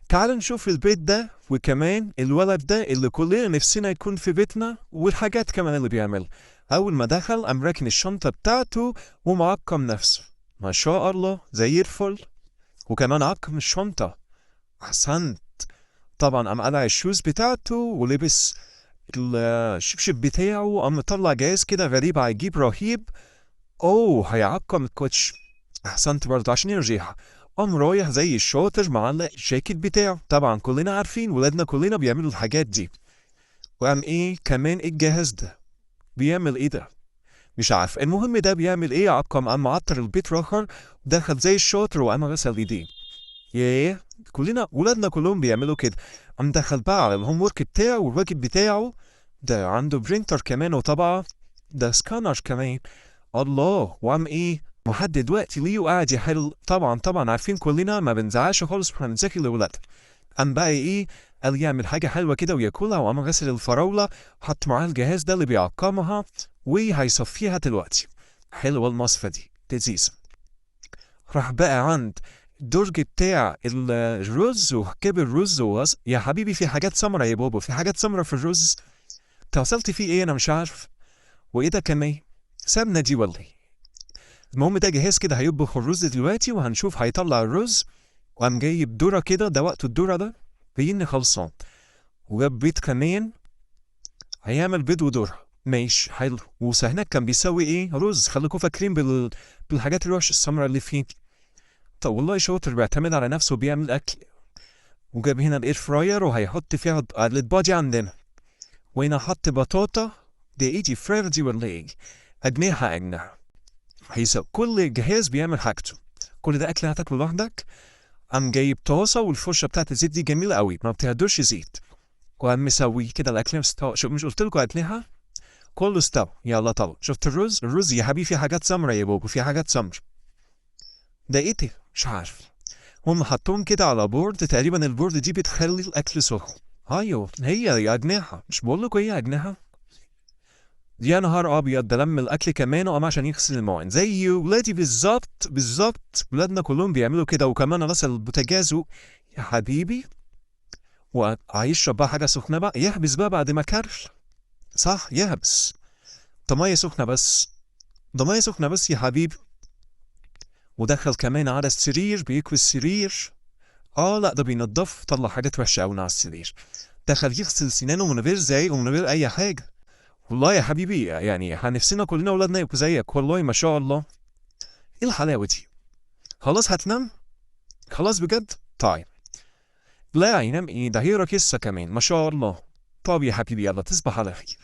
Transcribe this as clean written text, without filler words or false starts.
تعال نشوف البيت ده وكمان الولد ده اللي كلنا نفسنا يكون في بيتنا والحاجات كمان اللي بيعمل. أول ما دخل قام راكن الشنطة بتاعته ومعقم نفسه، ما شاء الله زي الفل. وكمان عقم الشنطة، أحسنت. طبعا قام قلع الشوز بتاعته ولبس الشبشب بتاعه، قام مطلع جهاز كده غريب عجيب رهيب. اوه هيعقم الكوتش، احسنت برضه عشان يرجعها. قام رايح زي الشاطر معلق الجاكيت بتاعه، طبعا كلنا عارفين ولادنا كلنا بيعملوا الحاجات دي. وقام ايه كمان الجهاز ده بيعمل ايه ده؟ مش عارف، المهم ده بيعمل ايه، عقم قام معطر البيت راخر، دخل زي الشاطر وقام غسل ايديه. ياه، كلنا ولادنا كلهم بيعملوا كده. قام دخل بقى على الهوم ورك بتاعه والواجب بتاعه، ده عنده برينتر كمان وطبعه، ده سكانر كمان. الله، وقام ايه محدد دلوقتي ليه وقاعد يحل. طبعا عارفين كلنا ما بنزعلش خالص واحنا بنذاكر لولادنا. قام بقى ايه قال يعمل حاجة حلوة كده وياكلها، وقام غسل الفراولة، حط معاها الجهاز ده اللي بيعقمها وهيصفيها دلوقتي. حلوة المصفى دي لذيذة. راح بقى عند الدرج بتاع الرز وجاب الرز يا حبيبي في حاجات سمرة يا بابا، في حاجات سمرة في الرز. توصلت فيه ايه انا مش عارف. وايه ده كمان، سمنة دي والله. المهم ده جهاز كده هيطبخ الرز دلوقتي وهنشوف هيطلع الرز. وقام جايب ذرة كده، ده وقت الذرة ده بين خلصان. وجاب بيض كمان، هيعمل بيض وذرة، ماشي حلو. وهناك كان بيسوي ايه رز، خليكم فاكرين بالحاجات الوحشة السمرة اللي فيه. طب والله شاطر بيعتمد على نفسه وبيعمل اكل. وجاب هنا الاير فراير وهيحط فيها البادي عندنا. وهنا حط بطاطا، دي ايه دي فراير دي ولا ايه، اجنحة. هيسوي كل جهاز بيعمل حاجته. كل ده اكل هتاكله لوحدك. قام جايب طاسة والفرشة بتاعت الزيت دي جميلة قوي ما بتهدرش زيت. وقام مسوي كده الاكل استوى. شوف مش قلت لكم اكلها كله استوى. يلا طبعا شفت الرز يا حبيبي في حاجات سمرة يا بابا، في حاجات سمرة. ده ايه ده مش عارف. هم حطوهم كده على بورد، تقريبا البورد دي بتخلي الاكل سخن. ايوه هي يا اجنحة، مش بقول لكم هي اجنحة. يا نهار ابيض، ده لم الاكل كمان وقام عشان يغسل المواعين زي ولادي بالظبط. ولادنا كلهم بيعملوا كده. وكمان غسل البوتاجاز يا حبيبي. وهيشرب بقى حاجه سخنه بقى، يحبس بقى بعد ما كرش. صح يحبس. ده ميه سخنه بس، ده ميه سخنه بس يا حبيبي. ودخل كمان على السرير بيكوي السرير. لا ده بينضف، طلع حاجات وحشه قوي على السرير. دخل يغسل سنانه من غير زعيق ومن غير اي حاجه. والله يا حبيبي يعني نفسنا كلنا اولادنا يبقوا زيك، والله ما شاء الله. ايه الحلاوه دي. خلاص هتنام، خلاص بجد. طيب لا ينام ايه، ده هيقرا قصه كمان ما شاء الله. طب يا حبيبي يلا تصبح على خير.